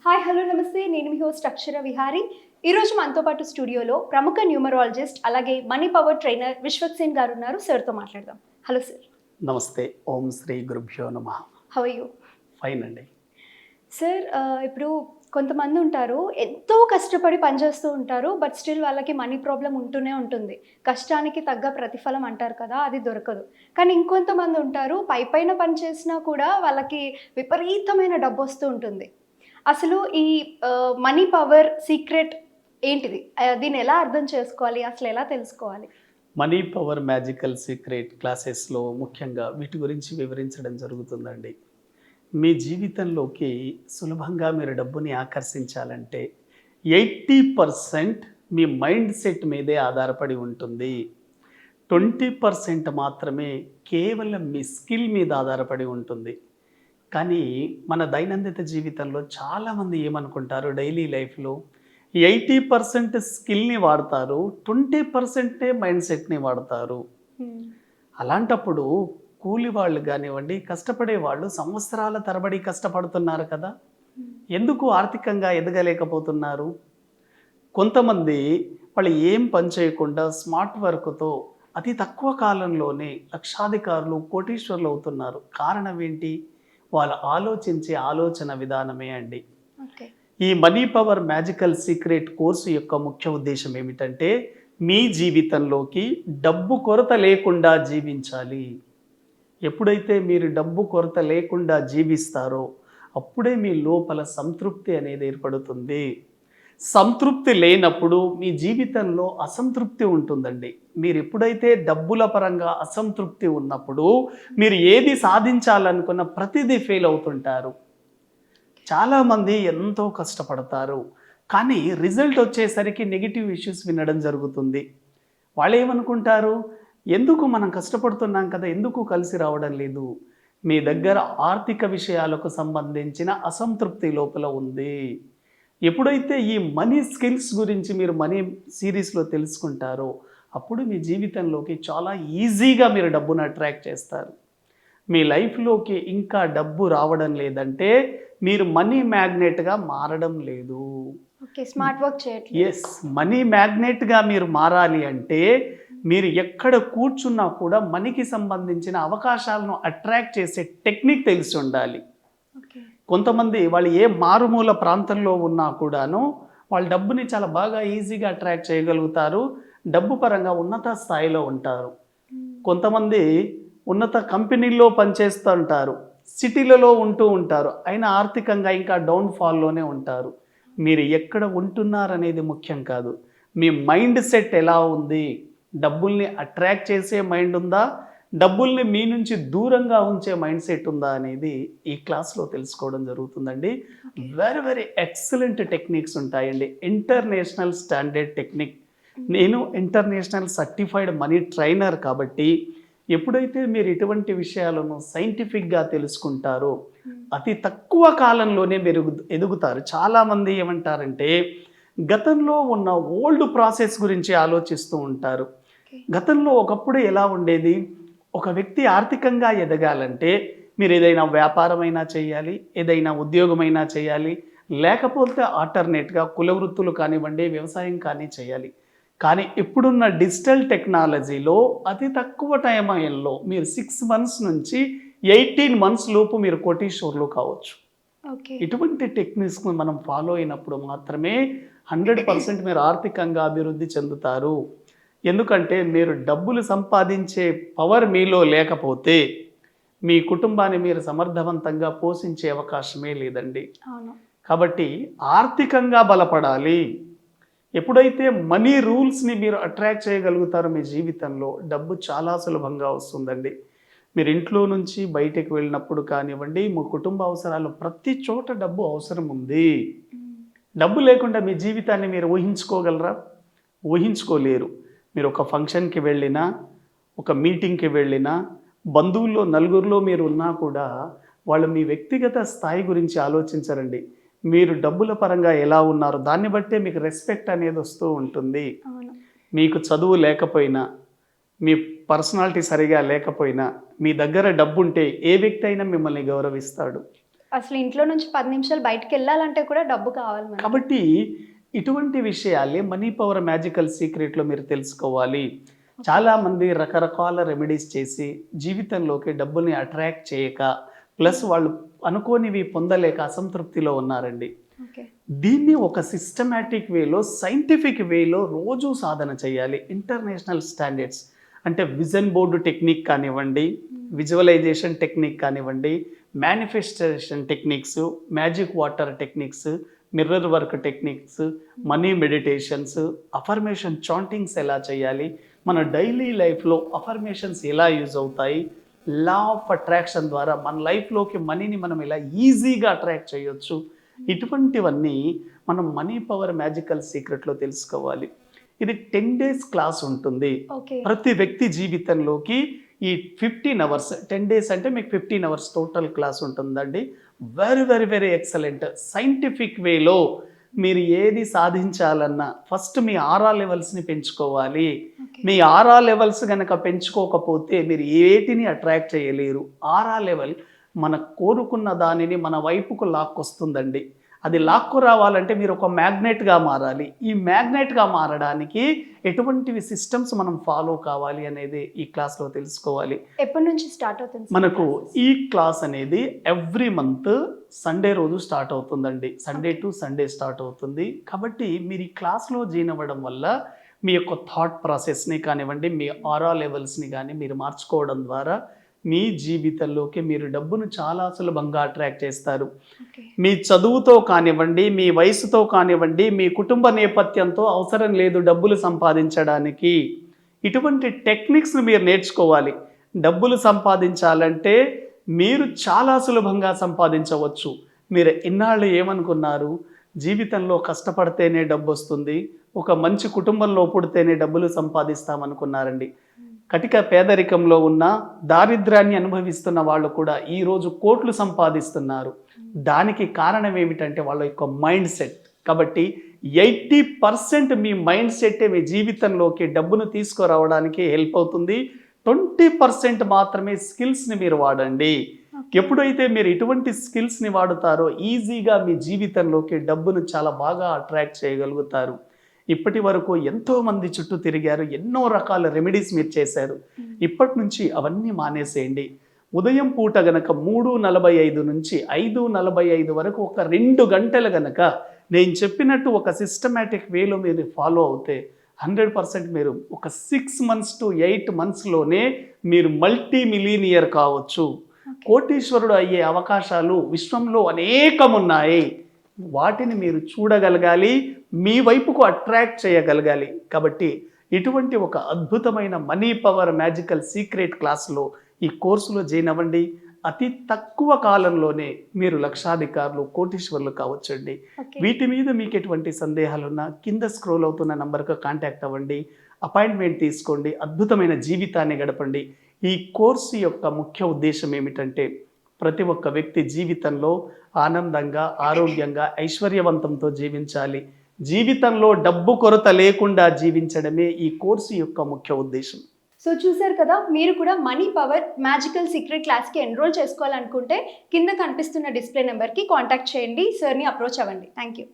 Hi hello నమస్తే, నేను మీ host అక్షర విహారీ. ఈరోజు మనతో పాటు స్టూడియోలో ప్రముఖ న్యూమరాలజిస్ట్ అలాగే money power trainer Vishwak Sen గారు ఉన్నారు. సార్తో మాట్లాడదాం. Hello sir. నమస్తే. ఓం శ్రీ గురుభ్యో నమః. How are you? ఫైన్ అండి. సార్, ఇప్పుడు కొంతమంది ఉంటారు, ఎంతో కష్టపడి పనిచేస్తూ ఉంటారు, బట్ స్టిల్ వాళ్ళకి మనీ ప్రాబ్లం ఉంటూనే ఉంటుంది. కష్టానికి తగ్గ ప్రతిఫలం అంటారు కదా, అది దొరకదు. కానీ ఇంకొంతమంది ఉంటారు, పైపైన పని చేసినా కూడా వాళ్ళకి విపరీతమైన డబ్బు వస్తూ ఉంటుంది. అసలు ఈ మనీ పవర్ సీక్రెట్ ఏంటిది? దీన్ని ఎలా అర్థం చేసుకోవాలి? అసలు ఎలా తెలుసుకోవాలి? మనీ పవర్ మ్యాజికల్ సీక్రెట్ క్లాసెస్లో ముఖ్యంగా వీటి గురించి వివరించడం జరుగుతుందండి. మీ జీవితంలోకి సులభంగా మీరు డబ్బుని ఆకర్షించాలంటే 80% మీ మైండ్ సెట్ మీదే ఆధారపడి ఉంటుంది. 20% మాత్రమే కేవలం మీ స్కిల్ మీద ఆధారపడి ఉంటుంది. కానీ మన దైనందిన జీవితంలో చాలామంది ఏమనుకుంటారు, డైలీ లైఫ్లో 80% స్కిల్ని వాడతారు, 20% మైండ్ సెట్ని వాడతారు. అలాంటప్పుడు కూలి వాళ్ళు కానివ్వండి, కష్టపడే వాళ్ళు సంవత్సరాల తరబడి కష్టపడుతున్నారు కదా, ఎందుకు ఆర్థికంగా ఎదగలేకపోతున్నారు? కొంతమంది వాళ్ళు ఏం పని చేయకుండా స్మార్ట్ వర్క్తో అతి తక్కువ కాలంలోనే లక్షాధికారులు, కోటీశ్వరులు అవుతున్నారు. కారణం ఏంటి? వాళ్ళు ఆలోచించే ఆలోచన విధానమే అండి. ఓకే. ఈ money power magical secret course యొక్క ముఖ్య ఉద్దేశం ఏమిటంటే, మీ జీవితంలోకి డబ్బు కొరత లేకుండా జీవించాలి. ఎప్పుడైతే మీరు డబ్బు కొరత లేకుండా జీవిస్తారో అప్పుడే మీ లోపల సంతృప్తి అనేది ఏర్పడుతుంది. సంతృప్తి లేనప్పుడు మీ జీవితంలో అసంతృప్తి ఉంటుందండి. మీరు ఎప్పుడైతే డబ్బుల పరంగా అసంతృప్తి ఉన్నప్పుడు మీరు ఏది సాధించాలనుకున్న ప్రతిదీ ఫెయిల్ అవుతుంటారు. చాలామంది ఎంతో కష్టపడతారు, కానీ రిజల్ట్ వచ్చేసరికి నెగిటివ్ ఇష్యూస్ వినడం జరుగుతుంది. వాళ్ళు ఏమనుకుంటారు, ఎందుకు మనం కష్టపడుతున్నాం కదా, ఎందుకు కలిసి రావడం లేదు? మీ దగ్గర ఆర్థిక విషయాలకు సంబంధించిన అసంతృప్తి లోపల ఉంది. ఎప్పుడైతే ఈ మనీ స్కిల్స్ గురించి మీరు మనీ సిరీస్లో తెలుసుకుంటారో అప్పుడు మీ జీవితంలోకి చాలా ఈజీగా మీరు డబ్బును అట్రాక్ట్ చేస్తారు. మీ లైఫ్లోకి ఇంకా డబ్బు రావడం లేదంటే మీరు మనీ మ్యాగ్నెట్గా మారడం లేదు. ఓకే, స్మార్ట్ వర్క్ చేయట్లేదు. ఎస్, మనీ మ్యాగ్నెట్గా మీరు మారాలి అంటే మీరు ఎక్కడ కూర్చున్నా కూడా మనీకి సంబంధించిన అవకాశాలను అట్రాక్ట్ చేసే టెక్నిక్ తెలిసి ఉండాలి. ఓకే. కొంతమంది వాళ్ళు ఏ మారుమూల ప్రాంతంలో ఉన్నా కూడాను వాళ్ళ డబ్బుని చాలా బాగా ఈజీగా అట్రాక్ట్ చేయగలుగుతారు. డబ్బు పరంగా ఉన్నత స్థాయిలో ఉంటారు. కొంతమంది ఉన్నత కంపెనీల్లో పనిచేస్తూ ఉంటారు, సిటీలలో ఉంటూ ఉంటారు, అయినా ఆర్థికంగా ఇంకా డౌన్ఫాల్లోనే ఉంటారు. మీరు ఎక్కడ ఉంటున్నారనేది ముఖ్యం కాదు, మీ మైండ్ సెట్ ఎలా ఉంది? డబ్బుల్ని అట్రాక్ట్ చేసే మైండ్ ఉందా, డబ్బుల్ని మీ నుంచి దూరంగా ఉంచే మైండ్ సెట్ ఉందా అనేది ఈ క్లాస్లో తెలుసుకోవడం జరుగుతుందండి. వెరీ వెరీ ఎక్సలెంట్ టెక్నిక్స్ ఉంటాయండి. International standard technique. నేను ఇంటర్నేషనల్ సర్టిఫైడ్ మనీ ట్రైనర్ కాబట్టి ఎప్పుడైతే మీరు ఇటువంటి విషయాలను సైంటిఫిక్గా తెలుసుకుంటారో అతి తక్కువ కాలంలోనే మీరు ఎదుగుతారు. చాలామంది ఏమంటారంటే గతంలో ఉన్న ఓల్డ్ ప్రాసెస్ గురించి ఆలోచిస్తూ ఉంటారు. గతంలో ఒకప్పుడు ఎలా ఉండేది? ఒక వ్యక్తి ఆర్థికంగా ఎదగాలంటే మీరు ఏదైనా వ్యాపారమైనా చేయాలి, ఏదైనా ఉద్యోగమైనా చేయాలి, లేకపోతే ఆల్టర్నేట్గా కుల వృత్తులు కానివ్వండి, వ్యవసాయం కానీ చేయాలి. కానీ ఇప్పుడున్న డిజిటల్ టెక్నాలజీలో అతి తక్కువ టైంలో మీరు 6 months నుంచి 18 months లోపు మీరు కోటీశ్వరులు కావచ్చు. ఓకే. ఇటువంటి టెక్నిక్స్ని మనం ఫాలో అయినప్పుడు మాత్రమే 100% మీరు ఆర్థికంగా అభివృద్ధి చెందుతారు. ఎందుకంటే మీరు డబ్బులు సంపాదించే పవర్ మీలో లేకపోతే మీ కుటుంబాన్ని మీరు సమర్థవంతంగా పోషించే అవకాశమే లేదండి. అవును. కాబట్టి ఆర్థికంగా బలపడాలి. ఎప్పుడైతే మనీ రూల్స్ని మీరు అట్రాక్ట్ చేయగలుగుతారో మీ జీవితంలో డబ్బు చాలా సులభంగా వస్తుందండి. మీరు ఇంట్లో నుంచి బయటకు వెళ్ళినప్పుడు కానివ్వండి, మీ కుటుంబ అవసరాలు ప్రతి చోట డబ్బు అవసరం ఉంది. డబ్బు లేకుండా మీ జీవితాన్ని మీరు ఊహించుకోగలరా? ఊహించుకోలేరు. మీరు ఒక ఫంక్షన్కి వెళ్ళినా, ఒక మీటింగ్కి వెళ్ళినా, బంధువుల్లో నలుగురిలో మీరు ఉన్నా కూడా వాళ్ళు మీ వ్యక్తిగత స్థాయి గురించి ఆలోచించరండి. మీరు డబ్బుల పరంగా ఎలా ఉన్నారు దాన్ని బట్టే మీకు రెస్పెక్ట్ అనేది వస్తూ ఉంటుంది. మీకు చదువు లేకపోయినా, మీ పర్సనాలిటీ సరిగా లేకపోయినా, మీ దగ్గర డబ్బు ఉంటే ఏ వ్యక్తి అయినా మిమ్మల్ని గౌరవిస్తాడు. అసలు ఇంట్లో నుంచి 10 నిమిషాలు బయటకు వెళ్ళాలంటే కూడా డబ్బు కావాలి మనకి. కాబట్టి ఇటువంటి విషయాలే మనీ పవర్ మ్యాజికల్ సీక్రెట్లో మీరు తెలుసుకోవాలి. చాలామంది రకరకాల రెమెడీస్ చేసి జీవితంలోకి డబ్బుని అట్రాక్ట్ చేయక ప్లస్ వాళ్ళు అనుకోనివి పొందలేక అసంతృప్తిలో ఉన్నారండి. ఓకే. దీన్ని ఒక సిస్టమాటిక్ వేలో సైంటిఫిక్ వేలో రోజు సాధన చేయాలి. ఇంటర్నేషనల్ స్టాండర్డ్స్ అంటే విజన్ బోర్డు టెక్నిక్ కానివ్వండి, విజువలైజేషన్ టెక్నిక్ కానివ్వండి, manifestation techniques, magic water techniques, mirror work techniques, money meditations, affirmation chantings ఎలా చేయాలి, మన డైలీ లైఫ్లో అఫర్మేషన్స్ ఎలా యూజ్ అవుతాయి, లా ఆఫ్ అట్రాక్షన్ ద్వారా మన లైఫ్లోకి మనీని మనం ఎలా ఈజీగా అట్రాక్ట్ చేయొచ్చు, ఇటువంటివన్నీ మనం మనీ పవర్ మ్యాజికల్ సీక్రెట్లో తెలుసుకోవాలి. ఇది 10 days క్లాస్ ఉంటుంది. ఓకే. ప్రతి వ్యక్తి జీవితంలోకి ఈ 15 hours 10 days అంటే మీకు 15 hours టోటల్ క్లాస్ ఉంటుందండి. Very very very excellent scientific వేలో మీరు ఏది సాధించాలన్నా ఫస్ట్ మీ ఆరా లెవెల్స్ని పెంచుకోవాలి. మీ ఆరా లెవెల్స్ కనుక పెంచుకోకపోతే మీరు ఏటిని అట్రాక్ట్ చేయలేరు. ఆరా లెవెల్ మన కోరుకున్న దానిని మన వైపుకు లాక్కొస్తుందండి. అది లాక్కు రావాలంటే మీరు ఒక మ్యాగ్నెట్గా మారాలి. ఈ మ్యాగ్నెట్గా మారడానికి ఎటువంటివి సిస్టమ్స్ మనం ఫాలో కావాలి అనేది ఈ క్లాస్లో తెలుసుకోవాలి. ఎప్పటి నుంచి స్టార్ట్ అవుతుంది? మనకు ఈ క్లాస్ అనేది ఎవ్రీ మంత్ సండే రోజు స్టార్ట్ అవుతుందండి. సండే టు సండే స్టార్ట్ అవుతుంది. కాబట్టి మీరు ఈ క్లాస్లో జాయిన్ అవ్వడం వల్ల మీ యొక్క థాట్ ప్రాసెస్ని కానివ్వండి, మీ ఆరా లెవెల్స్ని కానీ మీరు మార్చుకోవడం ద్వారా మీ జీవితంలోకి మీరు డబ్బును చాలా సులభంగా అట్రాక్ట్ చేస్తారు. మీ చదువుతో కానివ్వండి, మీ వయసుతో కానివ్వండి, మీ కుటుంబ నేపథ్యంతో అవసరం లేదు డబ్బులు సంపాదించడానికి. ఇటువంటి టెక్నిక్స్ని మీరు నేర్చుకోవాలి. డబ్బులు సంపాదించాలంటే మీరు చాలా సులభంగా సంపాదించవచ్చు. మీరు ఇన్నాళ్ళు ఏమనుకున్నారు? జీవితంలో కష్టపడితేనే డబ్బు వస్తుంది, ఒక మంచి కుటుంబంలో పుడితేనే డబ్బులు సంపాదిస్తామనుకున్నారండి. కటిక పేదరికంలో ఉన్న దారిద్ర్యాన్ని అనుభవిస్తున్న వాళ్ళు కూడా ఈరోజు కోట్లు సంపాదిస్తున్నారు. దానికి కారణం ఏమిటంటే వాళ్ళ యొక్క మైండ్ సెట్. కాబట్టి 80% మీ మైండ్ సెట్టే మీ జీవితంలోకి డబ్బును తీసుకురావడానికి హెల్ప్ అవుతుంది. 20% మాత్రమే స్కిల్స్ని మీరు వాడండి. ఎప్పుడైతే మీరు ఇటువంటి స్కిల్స్ని వాడుతారో ఈజీగా మీ జీవితంలోకి డబ్బును చాలా బాగా అట్రాక్ట్ చేయగలుగుతారు. ఇప్పటి వరకు ఎంతోమంది చుట్టూ తిరిగారు, ఎన్నో రకాల రెమెడీస్ మీరు చేశారు. ఇప్పటి నుంచి అవన్నీ మానేసేయండి. ఉదయం పూట గనక 3:45 నుంచి 5:45 వరకు ఒక 2 గంటలు గనక నేను చెప్పినట్టు ఒక సిస్టమేటిక్ వేలో మీరు ఫాలో అవుతే 100% మీరు ఒక 6 months to 8 monthsలోనే మీరు మల్టీ మిలీనియర్ కావచ్చు. కోటీశ్వరుడు అయ్యే అవకాశాలు విశ్వంలో అనేకం ఉన్నాయి. వాటిని మీరు చూడగలగాలి, మీ వైపుకు అట్రాక్ట్ చేయగలగాలి. కాబట్టి ఇటువంటి ఒక అద్భుతమైన మనీ పవర్ మ్యాజికల్ సీక్రెట్ క్లాస్లో ఈ కోర్సులో జాయిన్ అవ్వండి. అతి తక్కువ కాలంలోనే మీరు లక్షాధికారులు, కోటీశ్వరులు కావచ్చండి. వీటి మీద మీకు ఎటువంటి సందేహాలున్నా కింద స్క్రోల్ అవుతున్న నంబర్కు కాంటాక్ట్ అవ్వండి, అపాయింట్మెంట్ తీసుకోండి, అద్భుతమైన జీవితాన్ని గడపండి. ఈ కోర్సు యొక్క ముఖ్య ఉద్దేశం ఏమిటంటే ప్రతి ఒక్క వ్యక్తి జీవితంలో ఆనందంగా, ఆరోగ్యంగా, ఐశ్వర్యవంతంతో జీవించాలి. జీవితంలో డబ్బు కొరత లేకుండా జీవించడమే ఈ కోర్సు యొక్క ముఖ్య ఉద్దేశం. సో చూసారు కదా, మీరు కూడా మనీ పవర్ మ్యాజికల్ సీక్రెట్ క్లాస్కి ఎన్రోల్ చేసుకోవాలనుకుంటే కింద కనిపిస్తున్న డిస్ప్లే నెంబర్కి కాంటాక్ట్ చేయండి, సార్ని అప్రోచ్ అవ్వండి. Thank you.